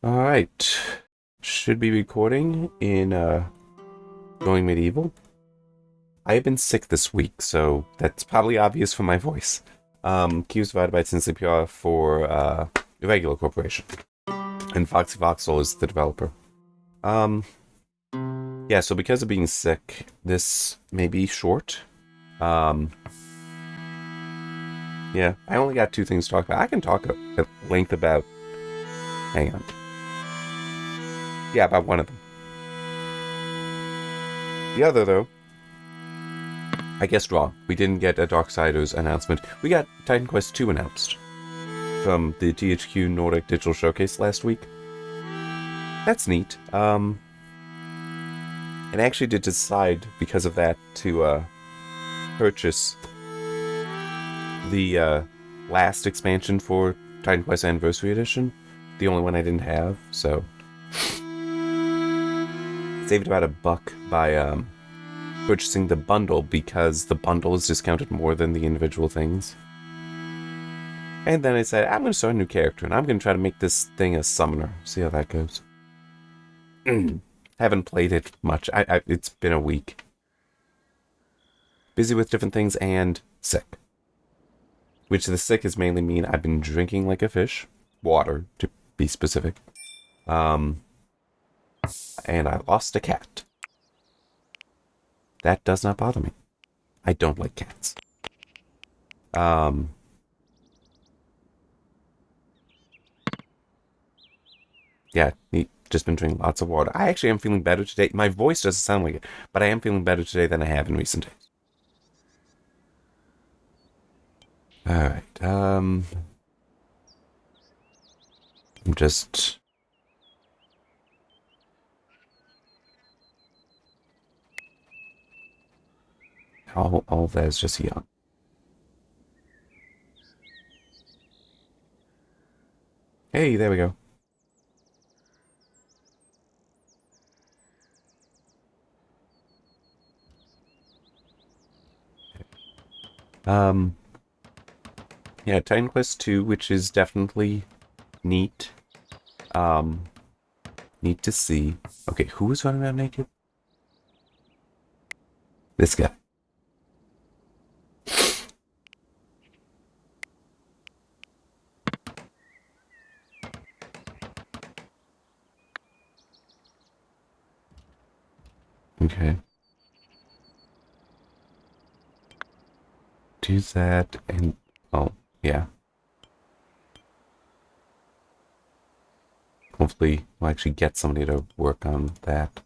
Alright. Should be recording in Going Medieval. I have been sick this week, so that's probably obvious from my voice. Cues provided by Tinsley PR for Irregular Corporation. And Foxy Voxel is the developer. Yeah, so because of being sick, this may be short. Yeah, I only got two things to talk about. I can talk at length about... Hang on. Yeah, about one of them. The other, though, I guessed wrong. We didn't get a Darksiders announcement. We got Titan Quest 2 announced from the THQ Nordic Digital Showcase last week. That's neat. And I actually did decide, because of that, to purchase the last expansion for Titan Quest Anniversary Edition. The only one I didn't have, so... saved about $1 by purchasing the bundle, because the bundle is discounted more than the individual things. And then I said, I'm going to start a new character, and I'm going to try to make this thing a summoner. See how that goes. Haven't played it much. It's been a week. Busy with different things and sick. Which the sick is mainly mean I've been drinking like a fish. Water, to be specific. And I lost a cat. That does not bother me. I don't like cats. Yeah, just been drinking lots of water. I actually am feeling better today. My voice doesn't sound like it, but I am feeling better today than I have in recent days. Alright, I'm just... All of that is just young. Hey, there we go. Yeah, Titan Quest 2, which is definitely neat. Neat to see. Okay, who is running around naked? This guy. Okay. Do that and... oh, yeah. Hopefully we'll actually get somebody to work on that.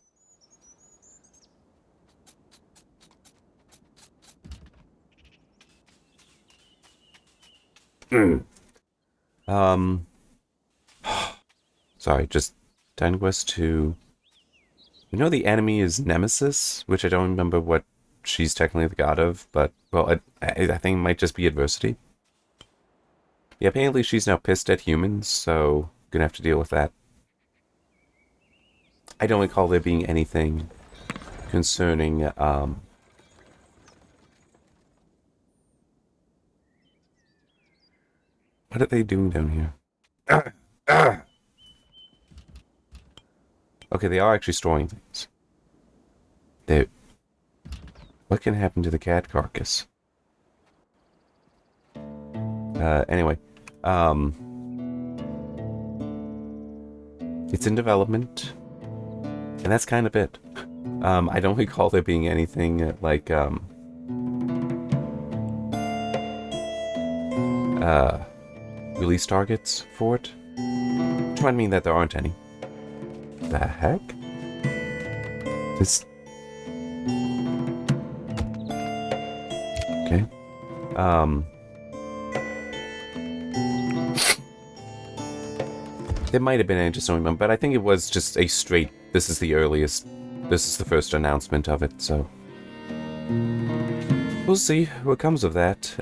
Sorry, just Titan Quest 2. You know the enemy is Nemesis, which I don't remember what she's technically the god of, but, well, I think it might just be adversity. Yeah, apparently she's now pissed at humans, so gonna have to deal with that. I don't recall there being anything concerning, what are they doing down here? Okay, they are actually storing things. What can happen to the cat carcass? Anyway, it's in development, and that's kind of it. I don't recall there being anything like, release targets for it. Which might mean that there aren't any. The heck? This... okay. There might have been, I just don't remember, but I think it was just a straight, this is the earliest, this is the first announcement of it, so... we'll see what comes of that.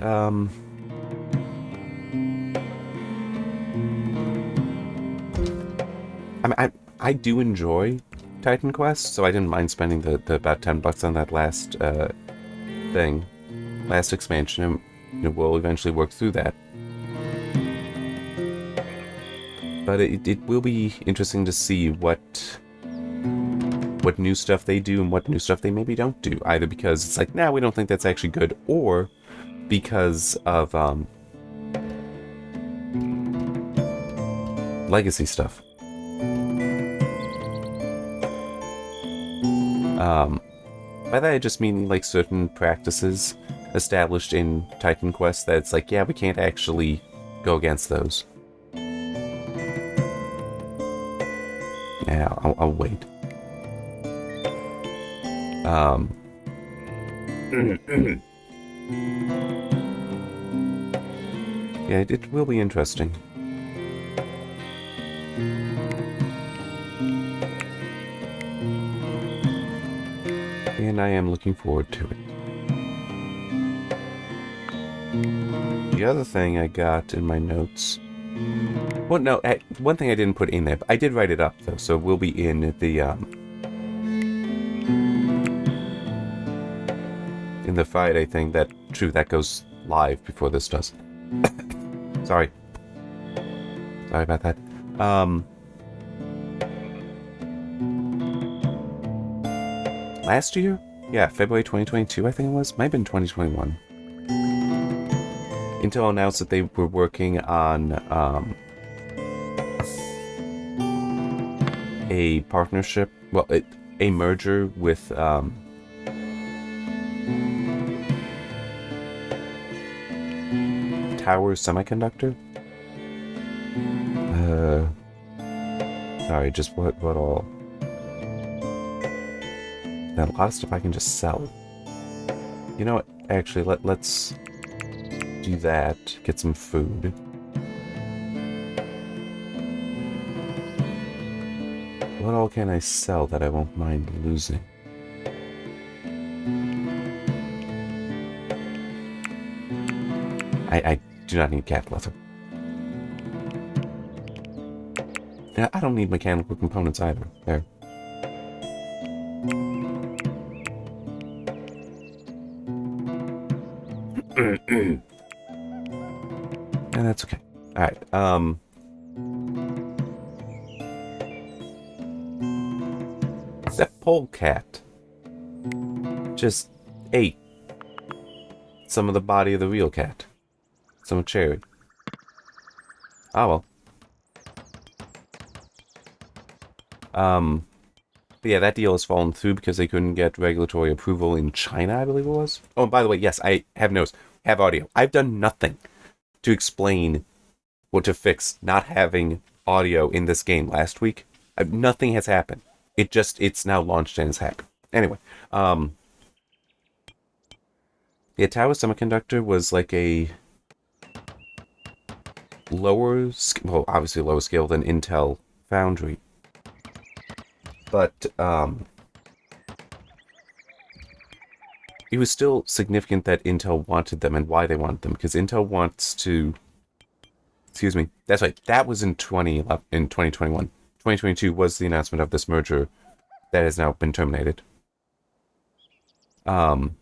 I do enjoy Titan Quest, so I didn't mind spending the about $10 on that last thing, last expansion, and we'll eventually work through that. But it will be interesting to see what new stuff they do and what new stuff they maybe don't do. Either because it's like, nah, we don't think that's actually good, or because of legacy stuff. By that I just mean like certain practices established in Titan Quest that it's like, yeah, we can't actually go against those. Yeah, I'll wait. Yeah, it will be interesting. And I am looking forward to it. The other thing I got in my notes... Well, no, one thing I didn't put in there, but I did write it up, though, so it will be in the Friday thing. That goes live before this does. Sorry about that. Last year? Yeah, February 2022, I think it was. Might have been 2021. Intel announced that they were working on a partnership, well, a merger with Tower Semiconductor. Sorry, just what all? There's a lot of stuff I can just sell. You know what? Actually, let's do that. Get some food. What all can I sell that I won't mind losing? I do not need cat leather. Yeah, I don't need mechanical components either. There. And that's okay. Alright, that polecat just ate some of the body of the real cat. Some cherry. Ah, well. But yeah, that deal has fallen through because they couldn't get regulatory approval in China, I believe it was. Oh, and by the way, yes, I have notes, have audio. I've done nothing to explain or to fix not having audio in this game last week. Nothing has happened. It's now launched and it's happened. Anyway, yeah, Tower Semiconductor was like a well, obviously lower scale than Intel Foundry. But, it was still significant that Intel wanted them and why they wanted them, because Intel wants to... Excuse me. That's right. That was in 2021. 2022 was the announcement of this merger that has now been terminated. Oh,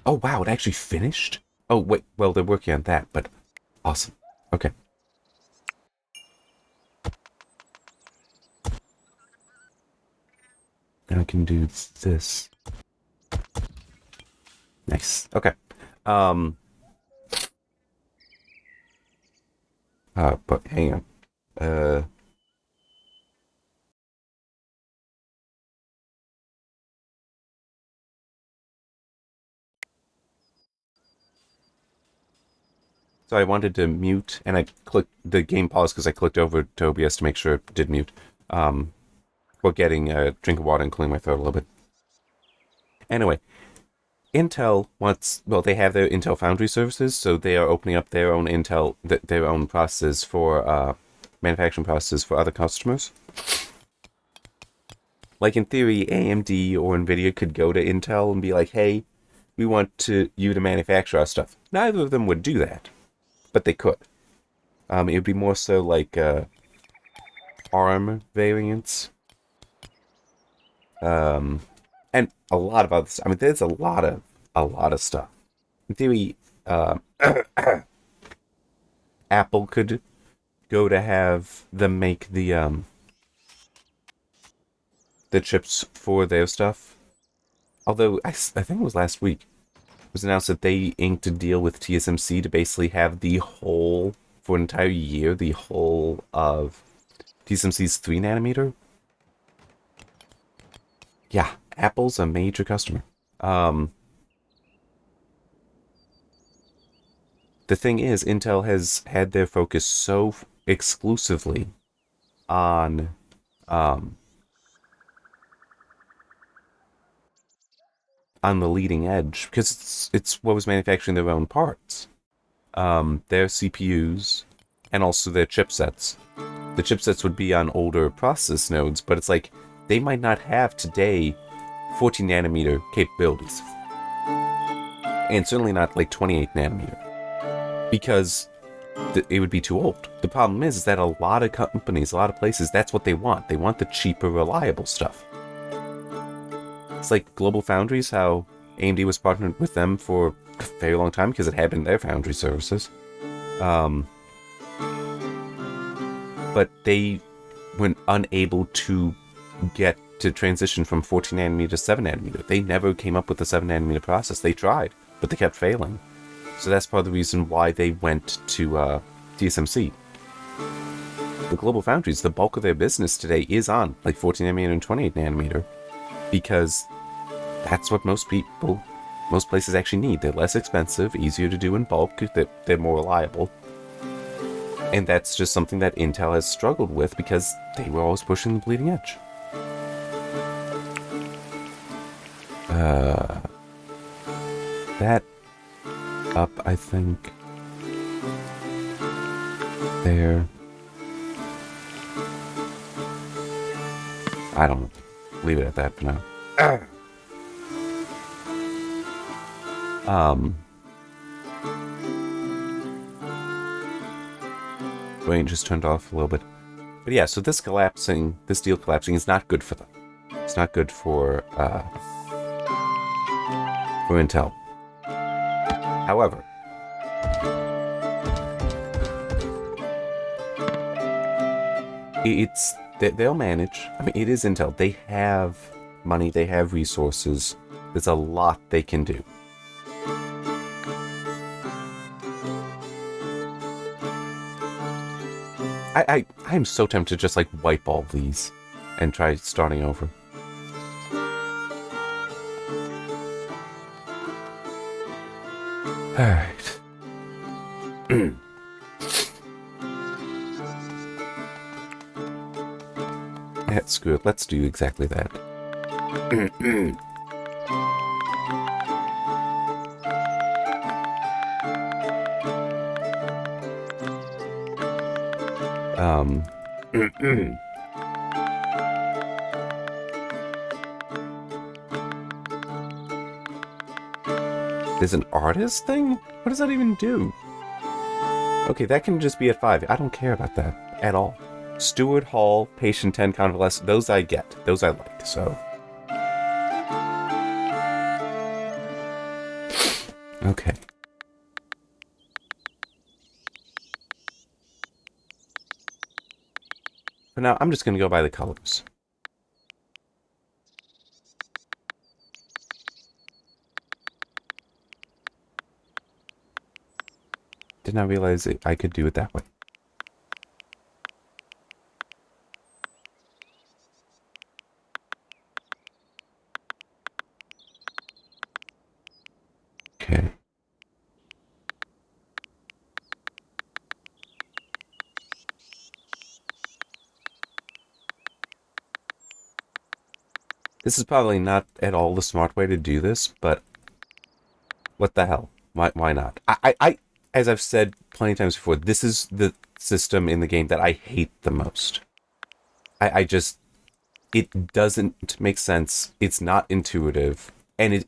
wow, it actually finished? Oh, wait, well, they're working on that, but awesome. Okay. Now I can do this. Nice. Okay. But hang on. So I wanted to mute, and I clicked the game pause because I clicked over to OBS to make sure it did mute. While getting a drink of water and clearing my throat a little bit. Anyway, Intel wants, well, they have their Intel Foundry services, so they are opening up their own their own processes for, manufacturing processes for other customers. Like, in theory, AMD or NVIDIA could go to Intel and be like, hey, we want you to manufacture our stuff. Neither of them would do that, but they could. It would be more so like, ARM variants. And a lot of other stuff. I mean, there's a lot of stuff. In theory, Apple could go to have them make the chips for their stuff. Although, I think it was last week, it was announced that they inked a deal with TSMC to basically have the whole, for an entire year, the whole of TSMC's 3 nanometer. Yeah, Apple's a major customer. The thing is, Intel has had their focus so exclusively on the leading edge because it's what was manufacturing their own parts, their CPUs, and also their chipsets. The chipsets would be on older process nodes, but it's like they might not have today 14 nanometer capabilities, and certainly not like 28 nanometer. Because it would be too old. The problem is that a lot of companies, a lot of places, that's what they want. They want the cheaper, reliable stuff. It's like Global Foundries, how AMD was partnered with them for a very long time because it had been their foundry services. But they were unable to get to transition from 14 nanometer to 7 nanometer. They never came up with the 7 nanometer process. They tried, but they kept failing. So that's part of the reason why they went to TSMC. The Global Foundries, the bulk of their business today is on like 14 nanometer and 28 nanometer because that's what most places actually need. They're less expensive, easier to do in bulk, they're more reliable. And that's just something that Intel has struggled with because they were always pushing the bleeding edge. That up, I think. There. I don't know. Leave it at that for now. Brain just turned off a little bit. But yeah, so this deal collapsing is not good for them. It's not good for Intel. However, they'll manage. I mean, it is Intel. They have money. They have resources. There's a lot they can do. I'm so tempted to just like wipe all these and try starting over. Alright. That's good. Let's do exactly that. There's an artist thing? What does that even do? Okay, that can just be at 5. I don't care about that at all. Stewart Hall, Patient 10, Convalescent, those I get. Those I like, so. Okay. For now, I'm just going to go by the colors. Did not realize I could do it that way. Okay. This is probably not at all the smart way to do this, but what the hell? Why not? I as I've said plenty of times before, this is the system in the game that I hate the most. It doesn't make sense. It's not intuitive, and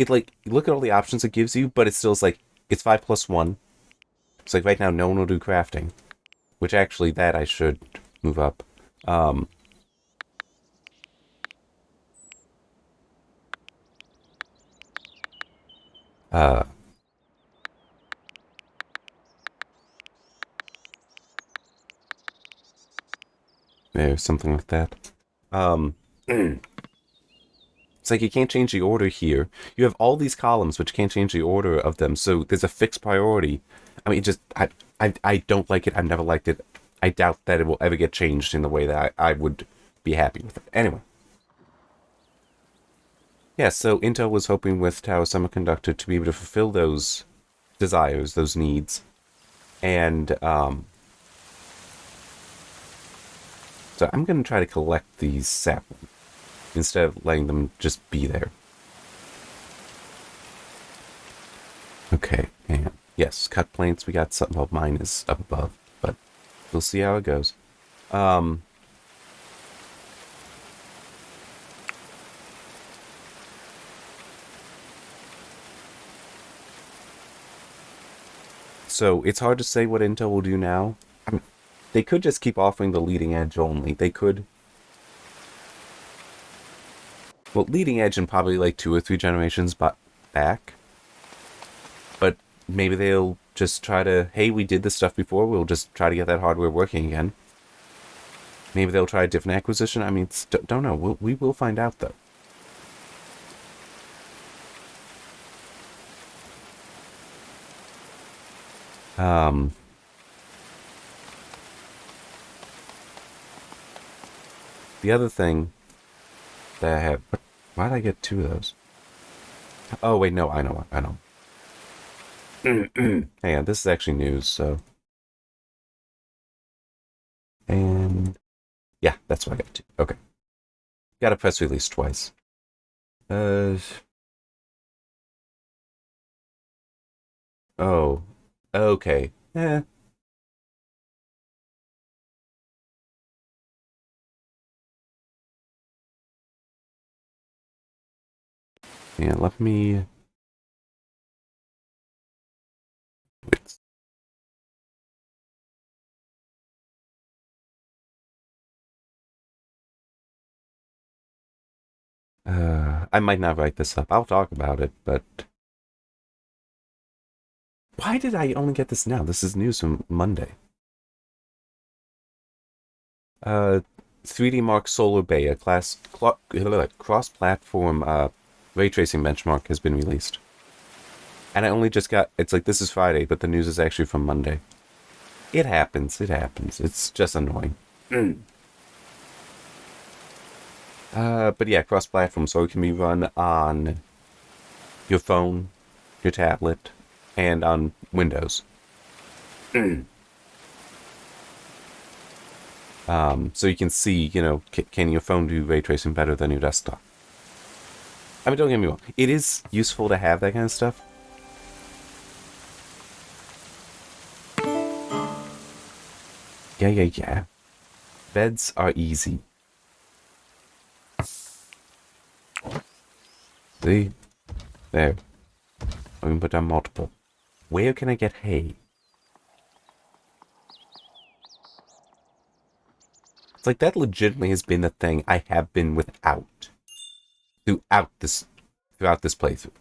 like, look at all the options it gives you, but it still is like, it's 5 plus 1. It's like right now no one will do crafting, which actually that I should move up. There, something like that. It's like you can't change the order here. You have all these columns, but you can't change the order of them. So there's a fixed priority. I mean, I don't like it. I've never liked it. I doubt that it will ever get changed in the way that I would be happy with it. Anyway. Yeah, so Intel was hoping with Tower Semiconductor to be able to fulfill those desires, those needs. And, so I'm going to try to collect these saplings instead of letting them just be there. Okay, and yes, cut plates, we got something. Well, mine is up above, but we'll see how it goes. So it's hard to say what Intel will do now. I mean, they could just keep offering the leading edge only. They could. Well, leading edge in probably like 2 or 3 generations back. But maybe they'll just try to, hey, we did this stuff before, we'll just try to get that hardware working again. Maybe they'll try a different acquisition. I mean, don't know. We will find out, though. The other thing that I have... Why did I get 2 of those? Oh, wait, no, I know. Hang on, this is actually news, so... And... Yeah, that's what I got 2. Okay. Got a press release twice. Oh. Okay. Eh. Yeah, let me... Wait. I might not write this up. I'll talk about it, but... Why did I only get this now? This is news from Monday. 3D Mark Solar Bay, a cross-platform ray tracing benchmark has been released. And I only just got... It's like, this is Friday, but the news is actually from Monday. It happens. It's just annoying. But yeah, cross-platform, so it can be run on your phone, your tablet, and on Windows. So you can see, can your phone do ray tracing better than your desktop? I mean, don't get me wrong. It is useful to have that kind of stuff. Yeah. Beds are easy. See? There. I can put down multiple. Where can I get hay? It's like that legitimately has been the thing I have been without throughout this playthrough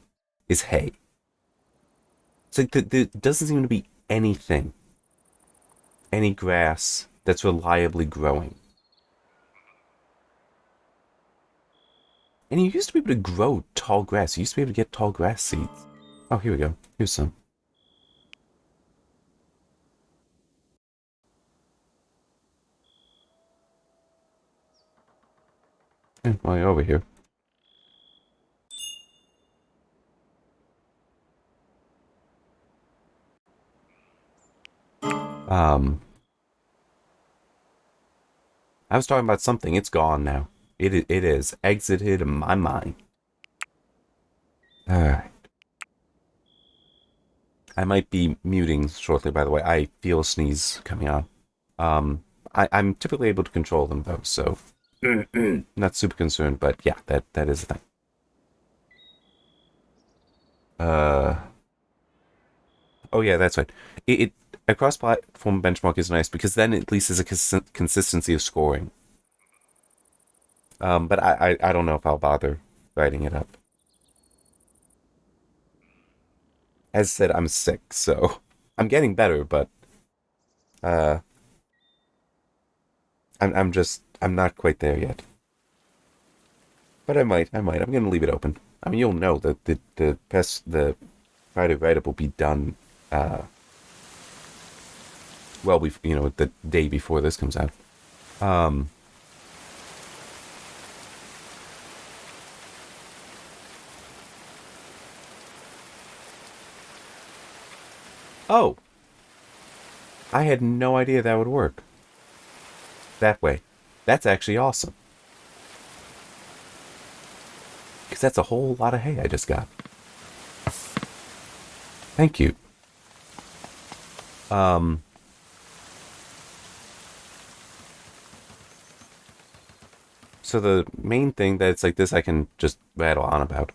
is hay. It's like there doesn't seem to be anything, any grass that's reliably growing. And you used to be able to grow tall grass. You used to be able to get tall grass seeds. Oh, here we go. Here's some. While you're over here. I was talking about something. It's gone now. It is exited my mind. Alright. I might be muting shortly, by the way. I feel a sneeze coming on. I'm typically able to control them, though, so... not super concerned, but yeah, that is a thing. Oh yeah, that's right. A cross-platform benchmark is nice, because then at least there's a consistency of scoring. But I don't know if I'll bother writing it up. As said, I'm sick, so I'm getting better, but I'm not quite there yet. But I might. I'm going to leave it open. I mean, you'll know that the Friday write-up will be done, the day before this comes out. Oh! I had no idea that would work. That way. That's actually awesome. Because that's a whole lot of hay I just got. Thank you. So the main thing that's like this I can just rattle on about.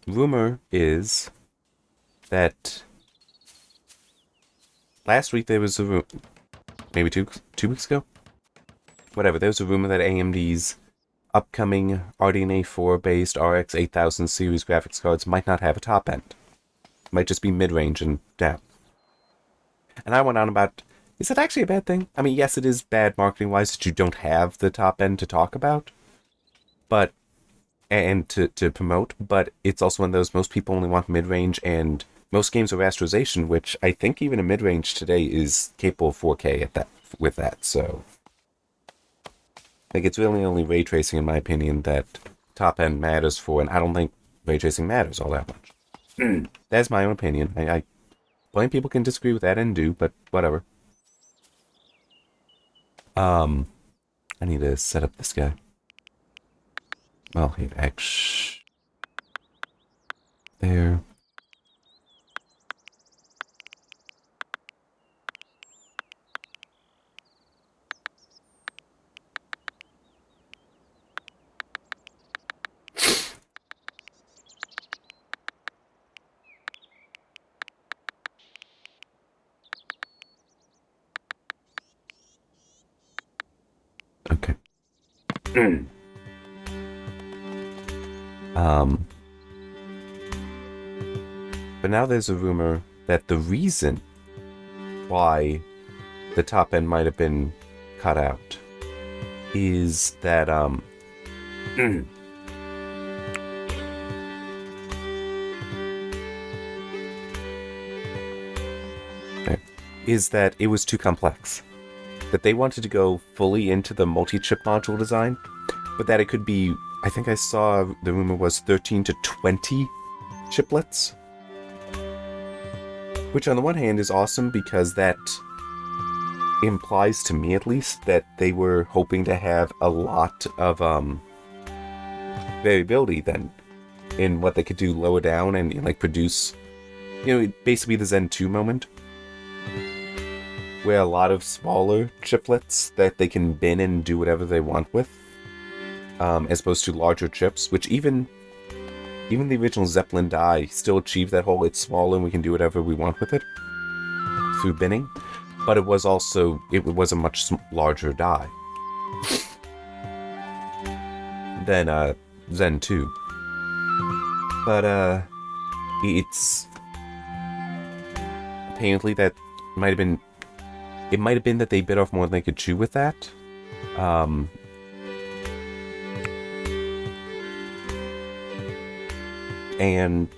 Rumor is that last week there was a maybe two weeks ago? Whatever, there was a rumor that AMD's upcoming RDNA 4 based RX 8000 series graphics cards might not have a top end. Might just be mid-range and down. And I went on about, is that actually a bad thing? I mean, yes, it is bad marketing-wise that you don't have the top end to talk about, but and to promote, but it's also one of those, most people only want mid-range, and most games are rasterization, which I think even a mid-range today is capable of 4K with that, so like it's really only ray tracing, in my opinion, that top end matters for, and I don't think ray tracing matters all that much. That's my own opinion. I plenty people can disagree with that and do, but whatever. I need to set up this guy. Well, hey, X. There. Okay. But now there's a rumor that the reason why the top end might have been cut out is that is that it was too complex. That they wanted to go fully into the multi-chip module design, but that it could be, I think I saw the rumor was 13 to 20 chiplets. Which on the one hand is awesome because that implies to me at least that they were hoping to have a lot of variability then in what they could do lower down and like produce, basically the Zen 2 moment. Where a lot of smaller chiplets that they can bin and do whatever they want with, as opposed to larger chips, which even the original Zeppelin die still achieved that whole, it's small and we can do whatever we want with it through binning, but it was a much larger die than Zen 2. But it's apparently that might have been. It might have been that they bit off more than they could chew with that. And,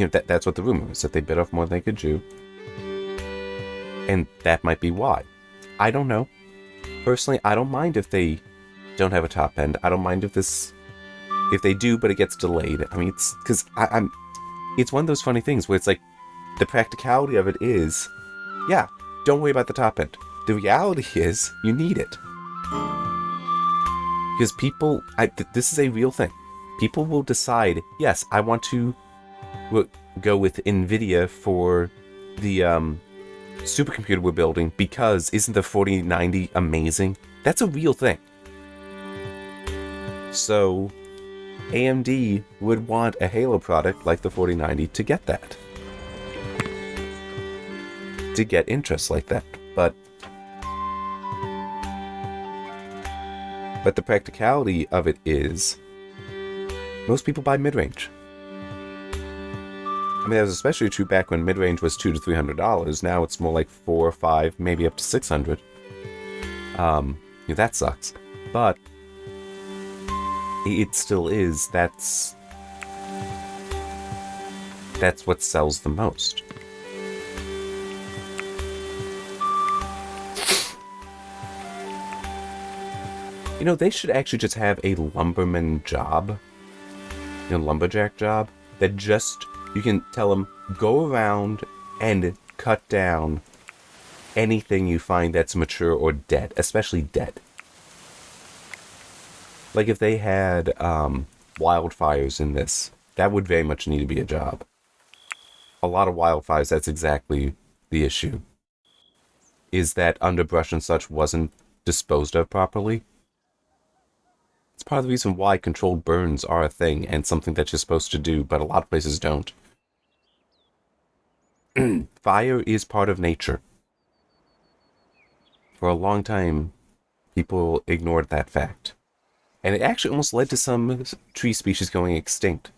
that's what the rumor is, that they bit off more than they could chew. And that might be why. I don't know. Personally, I don't mind if they don't have a top end. I don't mind if they do, but it gets delayed. I mean, it's, because it's one of those funny things where it's like, the practicality of it is, yeah, don't worry about the top end. The reality is, you need it. Because people, this is a real thing. People will decide, yes, I want to go with NVIDIA for the supercomputer we're building because isn't the 4090 amazing? That's a real thing. So, AMD would want a Halo product like the 4090 to get that. To get interest like that, but the practicality of it is most people buy mid-range. I mean, that was especially true back when mid-range was $200 to $300. Now it's more like $400 or $500, maybe up to $600. Yeah, that sucks. But it still is. That's what sells the most. You know, they should actually just have a lumberman job, lumberjack job, that just, you can tell them, go around and cut down anything you find that's mature or dead, especially dead. Like if they had wildfires in this, that would very much need to be a job. A lot of wildfires, that's exactly the issue. Is that underbrush and such wasn't disposed of properly. It's part of the reason why controlled burns are a thing and something that you're supposed to do, but a lot of places don't. Fire is part of nature. For a long time, people ignored that fact. And it actually almost led to some tree species going extinct.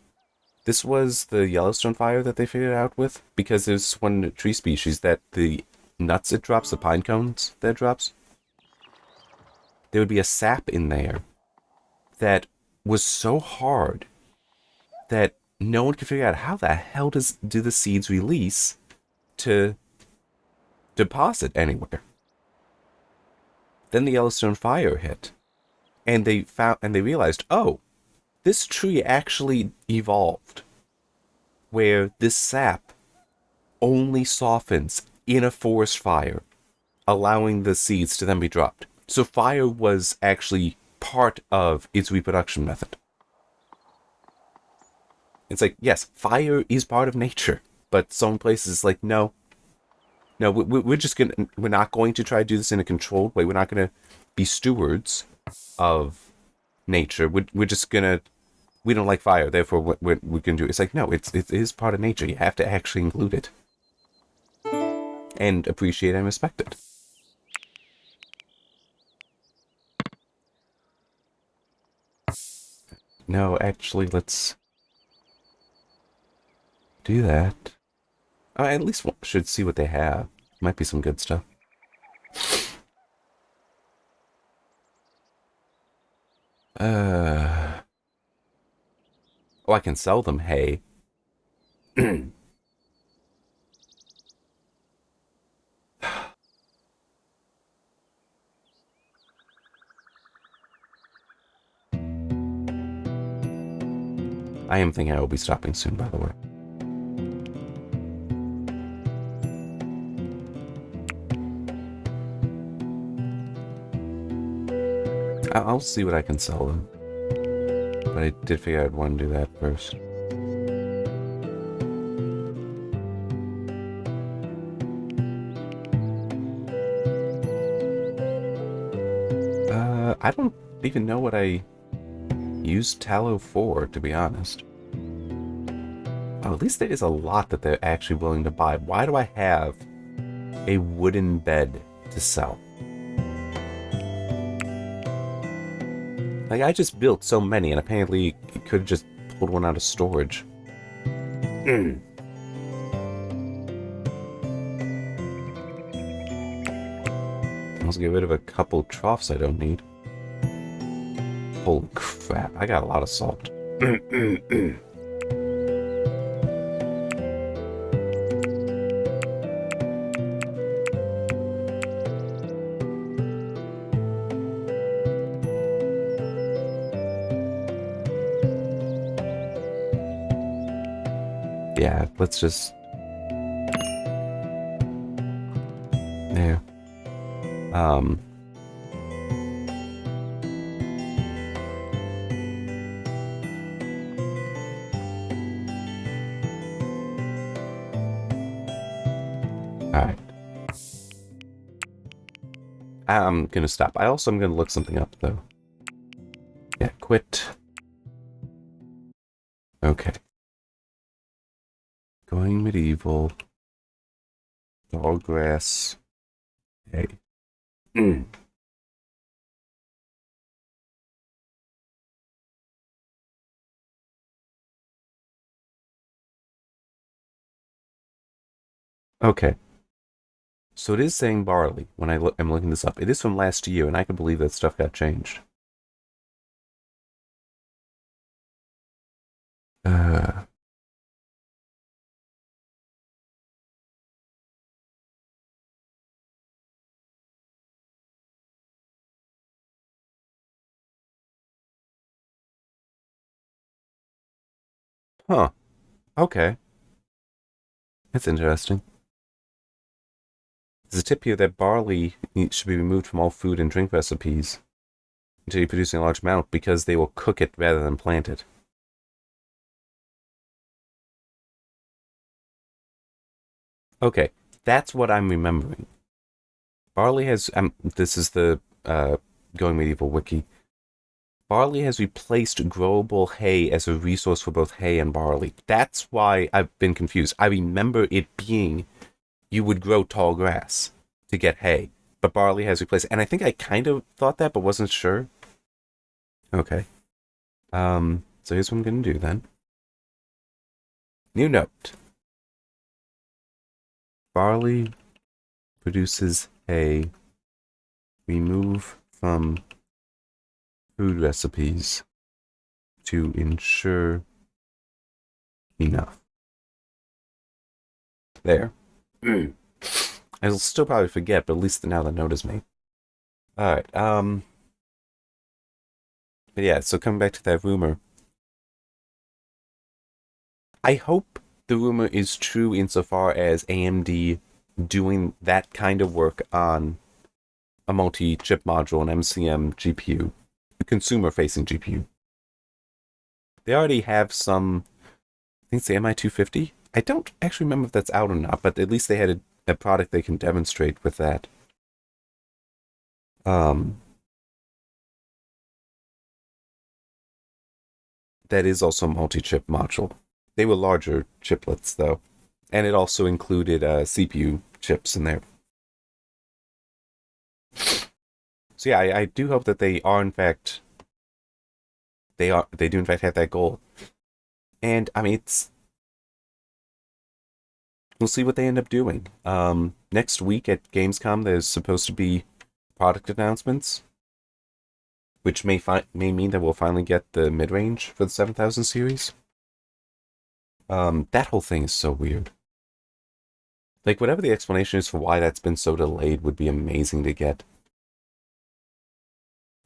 This was the Yellowstone fire that they figured out with, because there's one tree species that the nuts it drops, the pine cones that it drops, there would be a sap in there that was so hard that no one could figure out how the hell do the seeds release to deposit anywhere. Then the Yellowstone fire hit, and they realized, oh, this tree actually evolved where this sap only softens in a forest fire, allowing the seeds to then be dropped. So fire was actually part of its reproduction method. It's like, yes, fire is part of nature, but some places like, no, we're not going to try to do this in a controlled way. We're not going to be stewards of nature. We're just going to, we don't like fire, therefore what we're going to do. It's like, no, it is part of nature. You have to actually include it. And appreciate and respect it. No, actually, let's do that. I at least should see what they have. Might be some good stuff. Oh, I can sell them hay. I am thinking I will be stopping soon, by the way. I'll see what I can sell them. But I did figure I'd want to do that first. I don't even know what I used tallow for, to be honest. Oh, at least there is a lot that they're actually willing to buy. Why do I have a wooden bed to sell? Like, I just built so many, and apparently it could have just pulled one out of storage. Let's get rid of a couple troughs I don't need. Holy crap, I got a lot of salt. Yeah, let's just... There. Alright. I'm gonna stop. I also am gonna look something up, though. Yeah, quit. Okay. Going medieval. Tall grass. Hey. Okay. So it is saying barley when I'm looking this up. It is from last year, and I can believe that stuff got changed. Uh, huh. Okay. That's interesting. There's a tip here that barley should be removed from all food and drink recipes until you're producing a large amount because they will cook it rather than plant it. Okay, that's what I'm remembering. Barley has. This is the Going Medieval wiki. Barley has replaced growable hay as a resource for both hay and barley. That's why I've been confused. I remember it being you would grow tall grass to get hay, but barley has replaced. And I think I kind of thought that, but wasn't sure. Okay. So here's what I'm gonna do then. New note: barley produces hay. Remove from food recipes to ensure enough. There. I'll still probably forget, but at least now the note is made. Alright, but yeah, so coming back to that rumor. I hope the rumor is true insofar as AMD doing that kind of work on a multi-chip module, an MCM GPU, a consumer-facing GPU. They already have some, I think it's the MI250. I don't actually remember if that's out or not, but at least they had a product they can demonstrate with that. That is also a multi-chip module. They were larger chiplets, though. And it also included CPU chips in there. So yeah, I do hope that they are in fact they do in fact have that goal. And I mean we'll see what they end up doing. Next week at Gamescom there's supposed to be product announcements, which may mean that we'll finally get the mid-range for the 7000 series. That whole thing is so weird. Like, whatever the explanation is for why that's been so delayed would be amazing to get.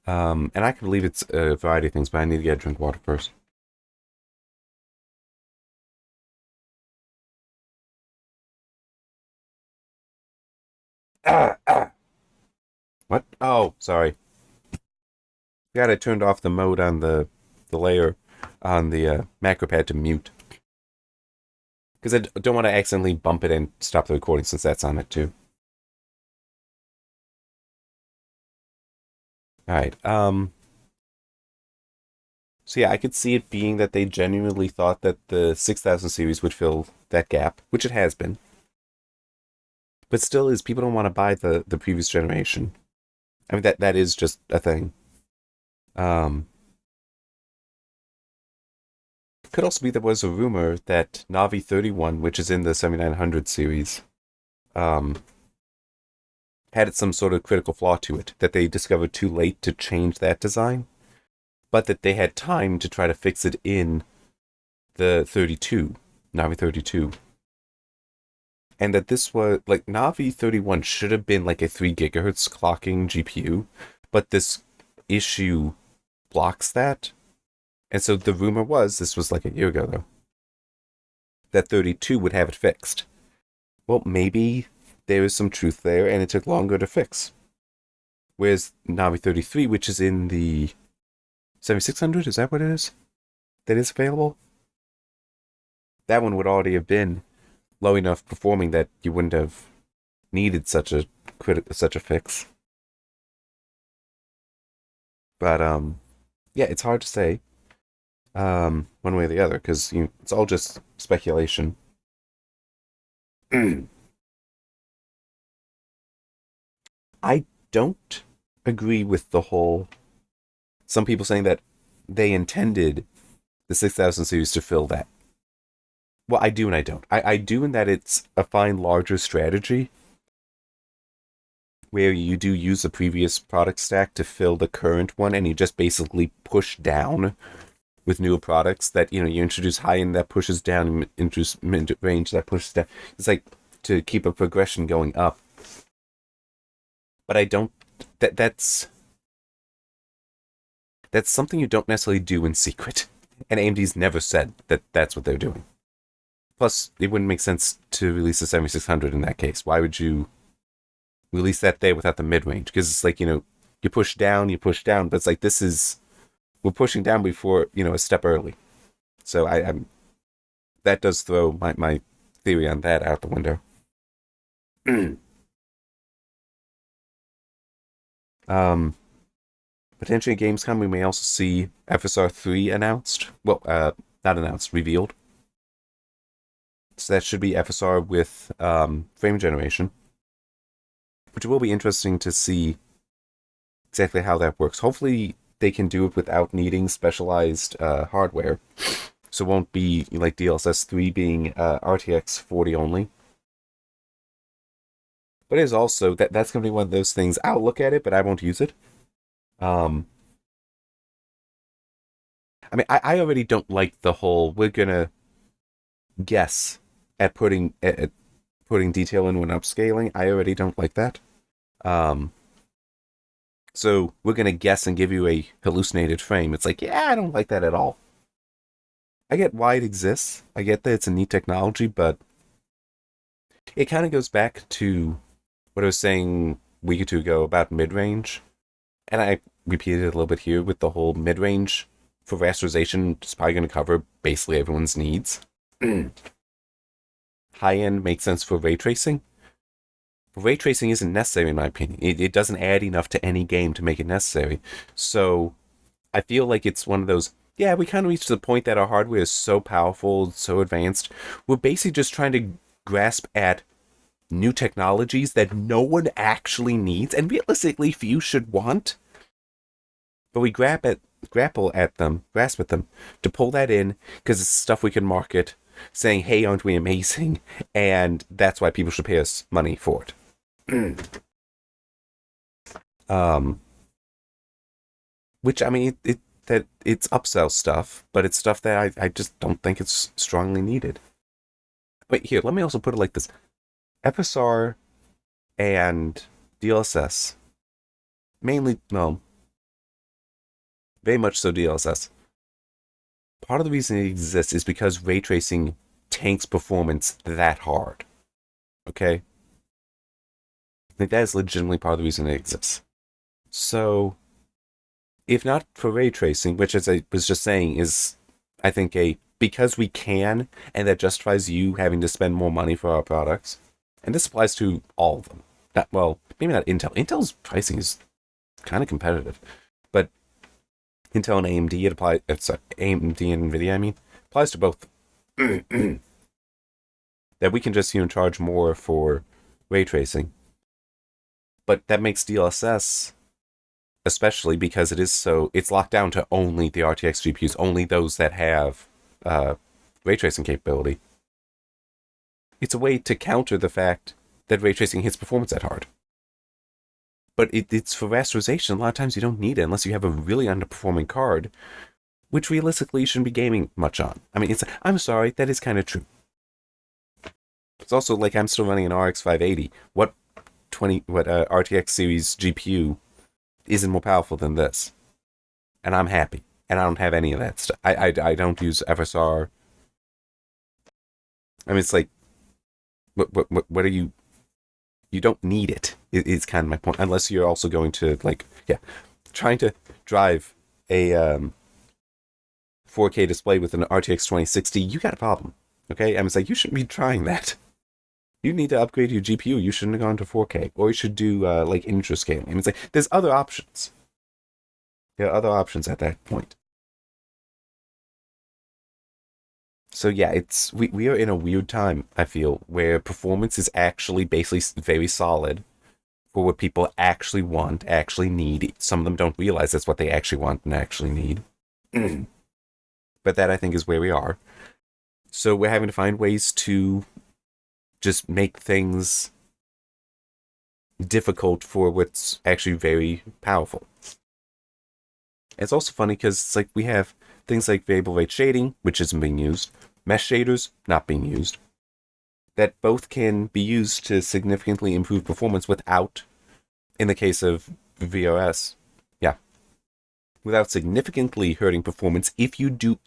And I can believe it's a variety of things, but I need to get a drink of water first. What? Oh, sorry. Yeah, I turned off the mode on the layer on the macro pad to mute. Because I don't want to accidentally bump it and stop the recording since that's on it too. Alright, so yeah, I could see it being that they genuinely thought that the 6000 series would fill that gap, which it has been. But still is, people don't want to buy the previous generation. I mean, that is just a thing. Could also be there was a rumor that Navi 31, which is in the 7900 series, had some sort of critical flaw to it that they discovered too late to change that design, but that they had time to try to fix it in the 32, Navi 32. And that this was, like, Navi 31 should have been like a 3 gigahertz clocking GPU, but this issue blocks that. And so the rumor was, this was like a year ago though, that 32 would have it fixed. Well, maybe there is some truth there and it took longer to fix. Whereas Navi 33, which is in the 7600, is that what it is? That is available? That one would already have been low enough performing that you wouldn't have needed such a fix. But yeah, it's hard to say one way or the other because it's all just speculation. I don't agree with the whole. Some people saying that they intended the 6000 series to fill that. Well, I do and I don't. I do in that it's a fine larger strategy, where you do use the previous product stack to fill the current one, and you just basically push down with newer products that, you introduce high-end that pushes down, and introduce mid-range that pushes down. It's like to keep a progression going up. But I don't... That's something you don't necessarily do in secret. And AMD's never said that that's what they're doing. Plus, it wouldn't make sense to release the 7600 in that case. Why would you release that there without the mid-range? Because it's like, you push down, but it's like, we're pushing down before, a step early. So I'm that does throw my theory on that out the window. Potentially at Gamescom, we may also see FSR 3 announced. Well, not announced, revealed. So that should be FSR with frame generation, which will be interesting to see exactly how that works. Hopefully they can do it without needing specialized hardware. So it won't be like DLSS 3 being RTX 40 only. But it is also, that's going to be one of those things, I'll look at it, but I won't use it. I mean, I already don't like the whole, we're going to guess at putting detail in when upscaling. I already don't like that. So we're going to guess and give you a hallucinated frame. It's like, yeah, I don't like that at all. I get why it exists. I get that it's a neat technology, but it kind of goes back to what I was saying a week or two ago about mid-range. And I repeated it a little bit here with the whole mid-range for rasterization. It's probably going to cover basically everyone's needs. High-end makes sense for ray tracing. Ray tracing isn't necessary in my opinion. It doesn't add enough to any game to make it necessary. So I feel like it's one of those, yeah, we kind of reached the point that our hardware is so powerful, so advanced. We're basically just trying to grasp at new technologies that no one actually needs and realistically few should want. But we grasp at them to pull that in because it's stuff we can market, saying, hey, aren't we amazing? And that's why people should pay us money for it. Which, I mean, it's upsell stuff, but it's stuff that I just don't think it's strongly needed. Wait, here, let me also put it like this. FSR and DLSS, mainly, well, very much so DLSS. Part of the reason it exists is because ray tracing tanks performance that hard. Okay? I think that is legitimately part of the reason it exists. So, if not for ray tracing, which as I was just saying is, I think, because we can, and that justifies you having to spend more money for our products, and this applies to all of them. Maybe not Intel. Intel's pricing is kind of competitive, but Intel and AMD, it applies. AMD and NVIDIA, I mean, applies to both. That we can just charge more for ray tracing, but that makes DLSS, especially because it's locked down to only the RTX GPUs, only those that have ray tracing capability. It's a way to counter the fact that ray tracing hits performance that hard. But it's for rasterization. A lot of times you don't need it unless you have a really underperforming card, which realistically you shouldn't be gaming much on. I mean, I'm sorry, that is kind of true. It's also like I'm still running an RX 580. What RTX series GPU isn't more powerful than this? And I'm happy. And I don't have any of that stuff. I don't use FSR. I mean, it's like, what are you? You don't need it. It's kind of my point. Unless you're also going to trying to drive a 4K display with an RTX 2060. You got a problem. Okay, I mean, it's like you shouldn't be trying that. You need to upgrade your GPU. You shouldn't have gone to 4K, or you should do interscaling. I mean, it's like there's other options. There are other options at that point. So yeah, we are in a weird time, I feel, where performance is actually basically very solid for what people actually want, actually need. Some of them don't realize that's what they actually want and actually need. But that, I think, is where we are. So we're having to find ways to just make things difficult for what's actually very powerful. It's also funny because it's like we have things like variable rate shading, which isn't being used, mesh shaders, not being used, that both can be used to significantly improve performance without, in the case of VRS, without significantly hurting performance if you do,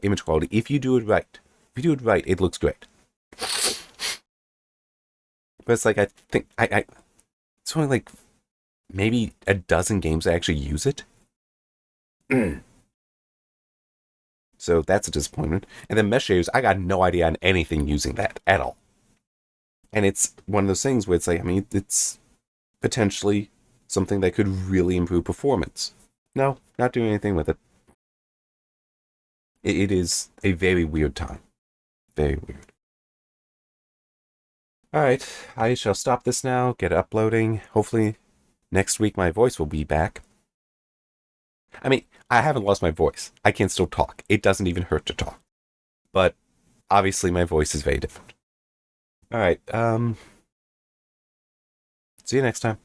image quality, if you do it right. If you do it right, it looks great. But it's like, I think, it's only like maybe a dozen games that actually use it. So that's a disappointment. And then mesh shaders, I got no idea on anything using that at all. And it's one of those things where it's like, I mean, it's potentially something that could really improve performance. No, not doing anything with it. It is a very weird time. Very weird. Alright, I shall stop this now, get uploading. Hopefully next week my voice will be back. I mean, I haven't lost my voice. I can still talk. It doesn't even hurt to talk. But obviously my voice is very different. Alright, see you next time.